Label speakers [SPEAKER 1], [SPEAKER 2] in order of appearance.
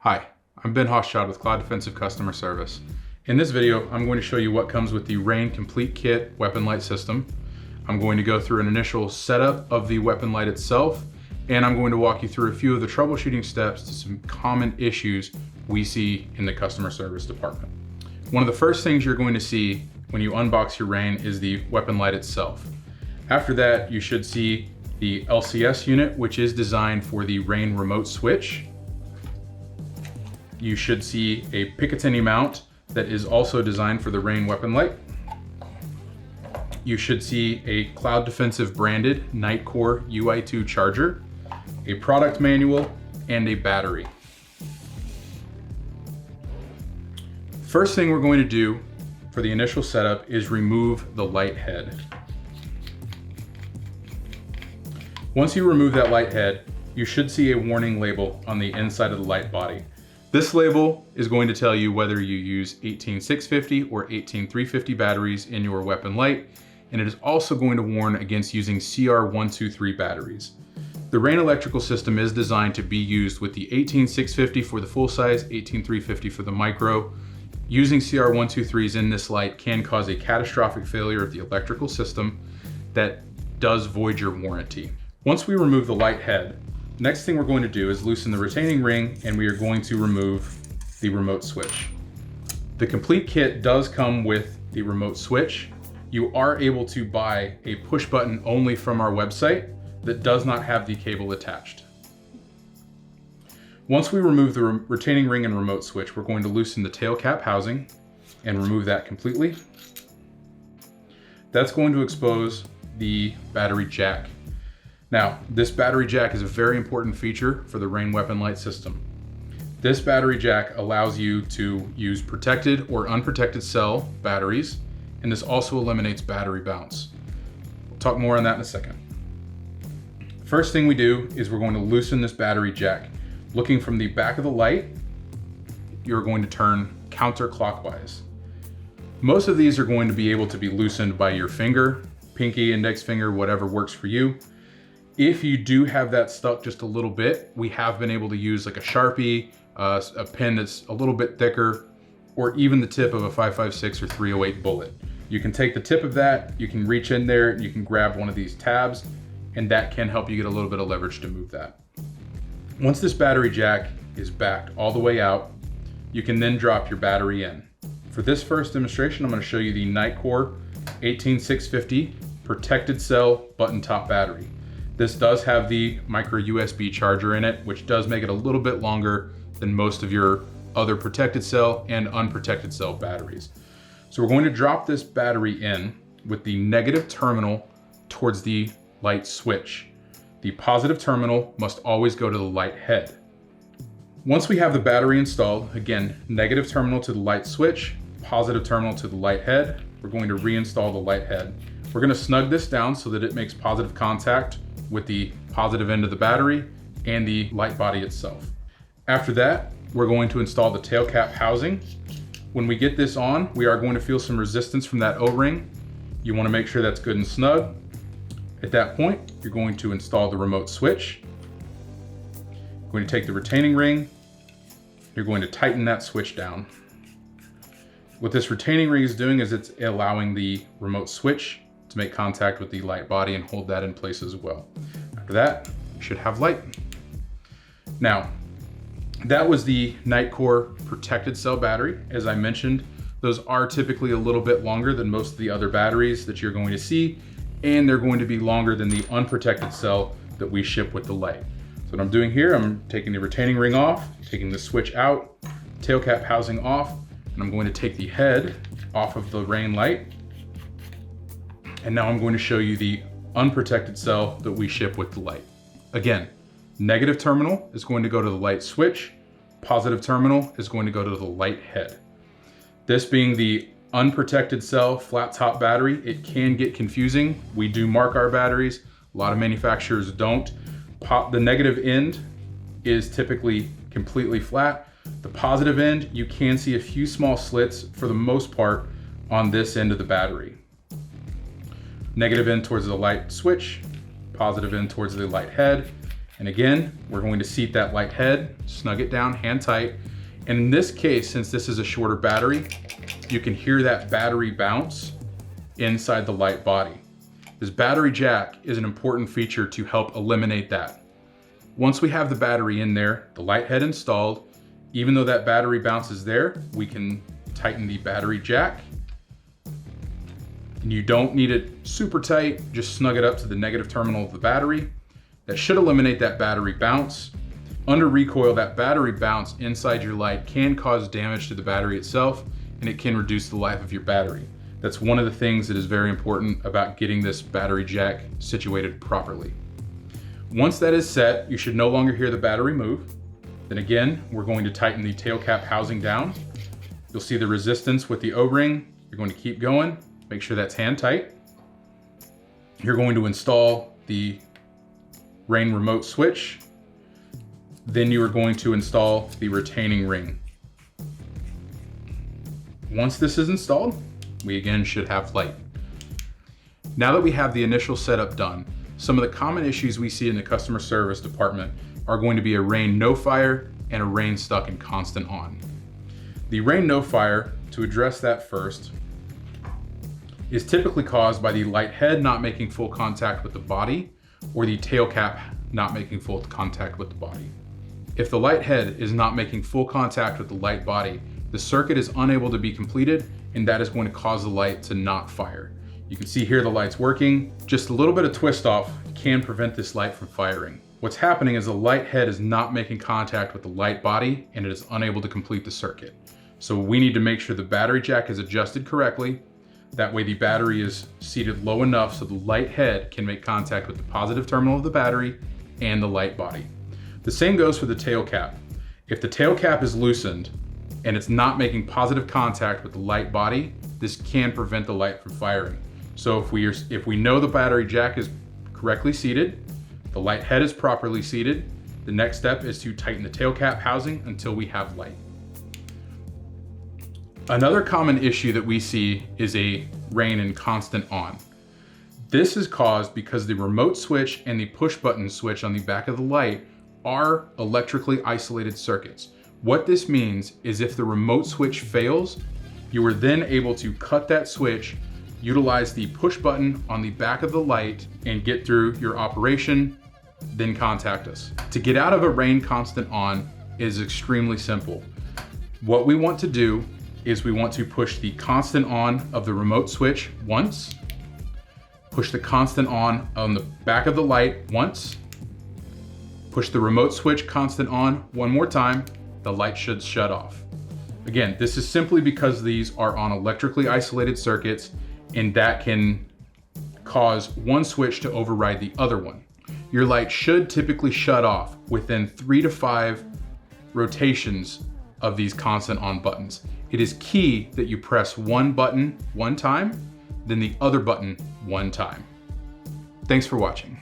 [SPEAKER 1] Hi, I'm Ben Hochschild with Cloud Defensive Customer Service. In this video, I'm going to show you what comes with the REIN Complete Kit weapon light system. I'm going to go through an initial setup of the weapon light itself, and I'm going to walk you through a few of the troubleshooting steps to some common issues we see in the customer service department. One of the first things you're going to see when you unbox your REIN is the weapon light itself. After that, you should see the LCS unit, which is designed for the REIN remote switch. You should see a Picatinny mount that is also designed for the REIN weapon light. You should see a Cloud Defensive branded Nitecore UI2 charger, a product manual, and a battery. First thing we're going to do for the initial setup is remove the light head. Once you remove that light head, you should see a warning label on the inside of the light body. This label is going to tell you whether you use 18650 or 18350 batteries in your weapon light, and it is also going to warn against using CR123 batteries. The REIN electrical system is designed to be used with the 18650 for the full size, 18350 for the micro. Using CR123s in this light can cause a catastrophic failure of the electrical system that does void your warranty. Once we remove the light head, next thing we're going to do is loosen the retaining ring, and we are going to remove the remote switch. The complete kit does come with the remote switch. You are able to buy a push button only from our website that does not have the cable attached. Once we remove the retaining ring and remote switch, we're going to loosen the tail cap housing and remove that completely. That's going to expose the battery jack. Now, this battery jack is a very important feature for the REIN weapon light system. This battery jack allows you to use protected or unprotected cell batteries, and this also eliminates battery bounce. We'll talk more on that in a second. First thing we do is we're going to loosen this battery jack. Looking from the back of the light, you're going to turn counterclockwise. Most of these are going to be able to be loosened by your finger, pinky, index finger, whatever works for you. If you do have that stuck just a little bit, we have been able to use like a Sharpie, a pen that's a little bit thicker, or even the tip of a 5.56 or 308 bullet. You can take the tip of that, you can reach in there, you can grab one of these tabs, and that can help you get a little bit of leverage to move that. Once this battery jack is backed all the way out, you can then drop your battery in. For this first demonstration, I'm going to show you the Nitecore 18650 protected cell button top battery. This does have the micro USB charger in it, which does make it a little bit longer than most of your other protected cell and unprotected cell batteries. So we're going to drop this battery in with the negative terminal towards the light switch. The positive terminal must always go to the light head. Once we have the battery installed, again, negative terminal to the light switch, positive terminal to the light head, we're going to reinstall the light head. We're going to snug this down so that it makes positive contact with the positive end of the battery and the light body itself. After that, we're going to install the tail cap housing. When we get this on, we are going to feel some resistance from that O-ring. You want to make sure that's good and snug. At that point, you're going to install the remote switch. You're going to take the retaining ring. You're going to tighten that switch down. What this retaining ring is doing is it's allowing the remote switch to make contact with the light body and hold that in place as well. After that, you should have light. Now, that was the Nitecore protected cell battery. As I mentioned, those are typically a little bit longer than most of the other batteries that you're going to see, and they're going to be longer than the unprotected cell that we ship with the light. So what I'm doing here, I'm taking the retaining ring off, taking the switch out, tail cap housing off, and I'm going to take the head off of the REIN light. And now I'm going to show you the unprotected cell that we ship with the light. Again, negative terminal is going to go to the light switch, positive terminal is going to go to the light head. This being the unprotected cell flat top battery, it can get confusing. We do mark our batteries, a lot of manufacturers don't. The negative end is typically completely flat. The positive end, you can see a few small slits for the most part on this end of the battery. Negative end towards the light switch, positive end towards the light head, And again, we're going to seat that light head, snug it down, hand tight. And in this case, since this is a shorter battery, you can hear that battery bounce inside the light body. This battery jack is an important feature to help eliminate that. Once we have the battery in there, the light head installed, even though that battery bounce is there, we can tighten the battery jack. And you don't need it super tight, just snug it up to the negative terminal of the battery. That should eliminate that battery bounce. Under recoil, that battery bounce inside your light can cause damage to the battery itself, and it can reduce the life of your battery. That's one of the things that is very important about getting this battery jack situated properly. Once that is set, you should no longer hear the battery move. Then again, we're going to tighten the tail cap housing down. You'll see the resistance with the O-ring. You're going to keep going. Make sure that's hand tight. You're going to install the REIN remote switch. Then you are going to install the retaining ring. Once this is installed, we again should have light. Now that we have the initial setup done, some of the common issues we see in the customer service department are going to be a REIN no fire and a REIN stuck in constant on. The REIN no fire, to address that first, is typically caused by the light head not making full contact with the body or the tail cap not making full contact with the body. If the light head is not making full contact with the light body, the circuit is unable to be completed, and that is going to cause the light to not fire. You can see here the light's working. Just a little bit of twist off can prevent this light from firing. What's happening is the light head is not making contact with the light body, and it is unable to complete the circuit. So we need to make sure the battery jack is adjusted correctly. That way the battery is seated low enough so the light head can make contact with the positive terminal of the battery and the light body. The same goes for the tail cap. If the tail cap is loosened and it's not making positive contact with the light body, this can prevent the light from firing. So if we know the battery jack is correctly seated, the light head is properly seated, the next step is to tighten the tail cap housing until we have light. Another common issue that we see is a REIN in constant on. This is caused because the remote switch and the push button switch on the back of the light are electrically isolated circuits. What this means is if the remote switch fails, you are then able to cut that switch, utilize the push button on the back of the light, and get through your operation, then contact us. To get out of a REIN constant on is extremely simple. What we want to do is we want to push the constant on of the remote switch once, push the constant on the back of the light once, push the remote switch constant on one more time, the light should shut off. Again, this is simply because these are on electrically isolated circuits, and that can cause one switch to override the other one. Your light should typically shut off within 3 to 5 rotations of these constant on buttons. It is key that you press one button one time, then the other button one time. Thanks for watching.